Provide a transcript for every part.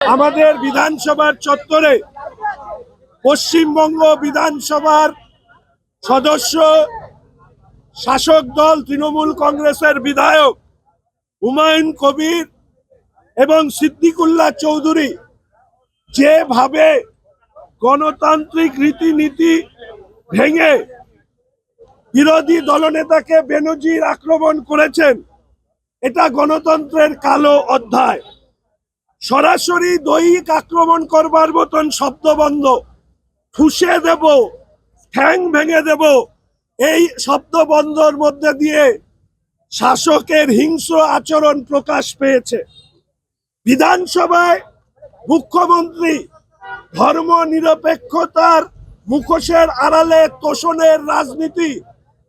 আমাদের বিধানসভার চত্বরে পশ্চিমবঙ্গ বিধানসভার সদস্য শাসক দল তৃণমূল কংগ্রেসের বিধায়ক হুমায়ুন কবির এবং সিদ্দিকুল্লাহ চৌধুরী যেভাবে গণতান্ত্রিক রীতিনীতি ভেঙে বিরোধী দলনেতাকে বেনজির আক্রমণ করেছেন, এটা গণতন্ত্রের কালো অধ্যায়। সরাসরি দৈহিক আক্রমণ করবার মতন শব্দবন্ধ, ঠুসে দেব, ঠ্যাং ভেঙে দেব, এই শব্দবন্ধর মধ্যে দিয়ে শাসকের হিংস্র আচরণ প্রকাশ পেয়েছে। বিধানসভায় মুখ্যমন্ত্রী ধর্ম নিরপেক্ষতার মুখোশের আড়ালে তোষণের রাজনীতি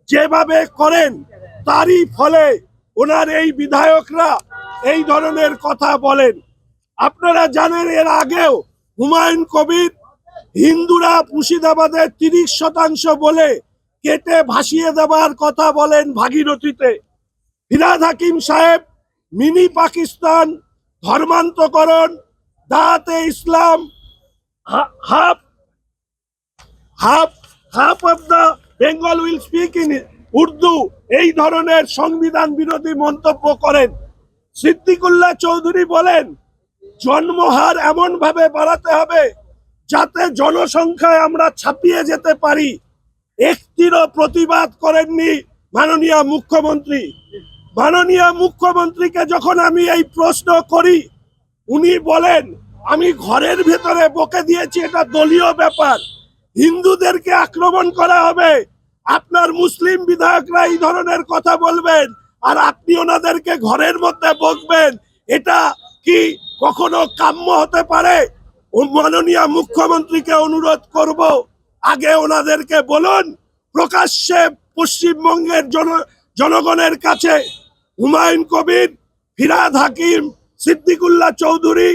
যেভাবে করেন, তারই ফলে ওনার এই বিধায়করা এই ধরনের কথা বলেন। আপনারা জানেন, এর আগেও হুমায়ুন কবির হিন্দুরা মুর্শিদাবাদের 30% বলে কেটে ভাসিয়ে দেওয়ার কথা বলেন ভাগীরথীতে। ফিরহাদ হাকিম সাহেব মিনি পাকিস্তান, ধর্মান্তকরণ, দাওয়াতে ইসলাম, half of the Bengal will speak in Urdu, এই ধরনের সংবিধান বিরোধী মন্তব্য করেন। সিদ্দিকুল্লাহ চৌধুরী বলেন জন্মহার এমন ভাবে বাড়াতে হবে যাতে জনসংখ্যায় আমরা ছাপিয়ে যেতে পারি। একটিরও প্রতিবাদ করেননি মাননীয় মুখ্যমন্ত্রী। মাননীয় মুখ্যমন্ত্রীকে যখন আমি এই প্রশ্ন করি, উনি বলেন আমি ঘরের ভেতরে বকে দিয়েছি, এটা দলীয় ব্যাপার, হিন্দুদেরকে আক্রমণ করা হবে। আপনার মুসলিম বিধায়করা এই ধরনের কথা বলবেন আর আপনি ওনাদেরকে ঘরের মধ্যে বকবেন, এটা কি কখনো কাম্য হতে পারে? মাননীয় মুখ্যমন্ত্রীকে অনুরোধ করব, আগে ওনাদেরকে বলুন প্রকাশ্যে পশ্চিমবঙ্গের জনগণের কাছে হুমায়ুন কবির, ফিরহাদ হাকিম, সিদ্দিকুল্লাহ চৌধুরী,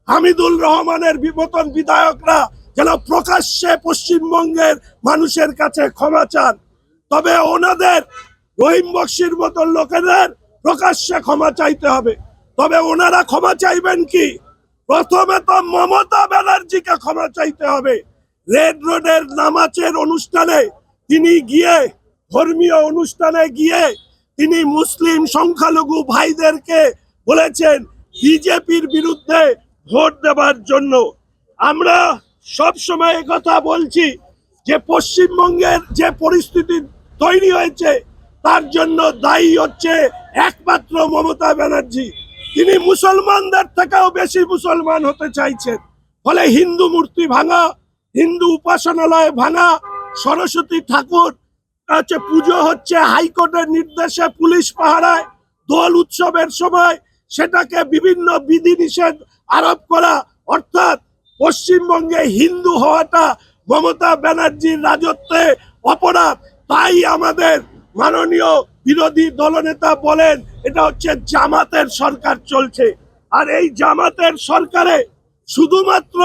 হামিদুল রহমানের মতন বিধায়করা যেন প্রকাশ্যে পশ্চিমবঙ্গের মানুষের কাছে ক্ষমা চান। তবে ওনাদের রহিম বক্সির মতন লোকেদের প্রকাশ্যে ক্ষমা চাইতে হবে। তবে ওনারা ক্ষমা চাইবেন কি? প্রথমে তো মমতা ব্যানার্জিকে ক্ষমা চাইতে হবে। রেড রোডের নামাজের অনুষ্ঠানে তিনি গিয়ে, ধর্মীয় অনুষ্ঠানে গিয়ে তিনি মুসলিম সংখ্যালঘু ভাইদেরকে বলেছেন বিজেপির বিরুদ্ধে ভোট দেবার জন্য। আমরা সব সময় কথা বলছি যে পশ্চিমবঙ্গের যে পরিস্থিতি তৈরি হয়েছে তার জন্য দায়ী হচ্ছে একমাত্র মমতা ব্যানার্জি। তিনি মুসলমানদের থেকেও বেশি মুসলমান হতে চাইছেন, ফলে হিন্দু মূর্তি ভাঙা, হিন্দু উপাসনালয় ভাঙা, সরস্বতী ঠাকুর পুজো হচ্ছে হাইকোর্টের নির্দেশে পুলিশ পাহারায়, দোল উৎসবের সময় সেটাকে বিভিন্ন বিধিনিষেধ আরোপ করা, অর্থাৎ পশ্চিমবঙ্গে হিন্দু হওয়াটা মমতা ব্যানার্জির রাজত্বে অপরাধ। তাই আমাদের মাননীয় বিরোধী দলনেতা বলেন এটা হচ্ছে জামাতের সরকার চলছে। আর এই জামাতের সরকারে শুধুমাত্র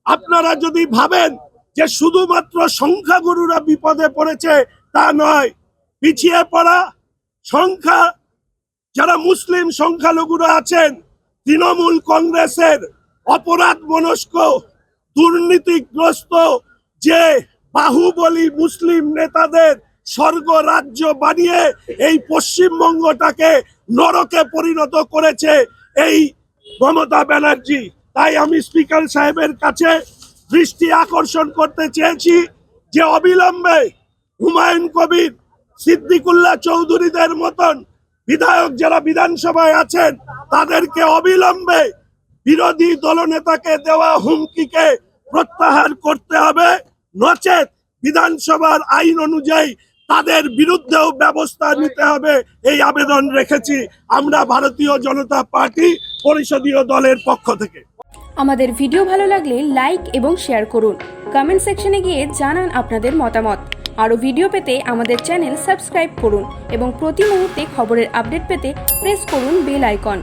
আপনারা যদি ভাবেন যে শুধুমাত্র সংখ্যাগুরুরা বিপদে পড়েছে, তা নয়। পিছিয়ে পড়া সংখ্যা যারা মুসলিম সংখ্যালঘুরা আছেন, তৃণমূল কংগ্রেসের অপরাধ মনস্ক, দুর্নীতিগ্রস্ত যে বাহুবলী মুসলিম নেতাদের স্বর্গ রাজ্য বানিয়ে এই পশ্চিমবঙ্গটাকে নরকে পরিণত করেছে এই মমতা ব্যানার্জি। তাই আমি স্পিকার সাহেবের কাছে দৃষ্টি আকর্ষণ করতে চেয়েছি যে অবিলম্বে হুমায়ুন কবির, সিদ্দিকুল্লাহ চৌধুরীদের মতন বিধায়ক যারা বিধানসভায় আছেন তাদেরকে অবিলম্বে বিরোধী দলনেতাকে দেওয়া হুমকিকে প্রত্যাহার করতে হবে, নচেত বিধানসভার আইন অনুযায়ী তাদের বিরুদ্ধেও ব্যবস্থা নিতে হবে, এই আবেদন রেখেছি আমরা ভারতীয় জনতা পার্টি পরিষদীয় দলের পক্ষ থেকে। আমাদের ভিডিও ভালো লাগলে লাইক এবং শেয়ার করুন, কমেন্ট সেকশনে গিয়ে জানান আপনাদের মতামত। আরও ভিডিও পেতে আমাদের চ্যানেল সাবস্ক্রাইব করুন এবং প্রতি মুহূর্তে খবরের আপডেট পেতে প্রেস করুন বেল আইকন।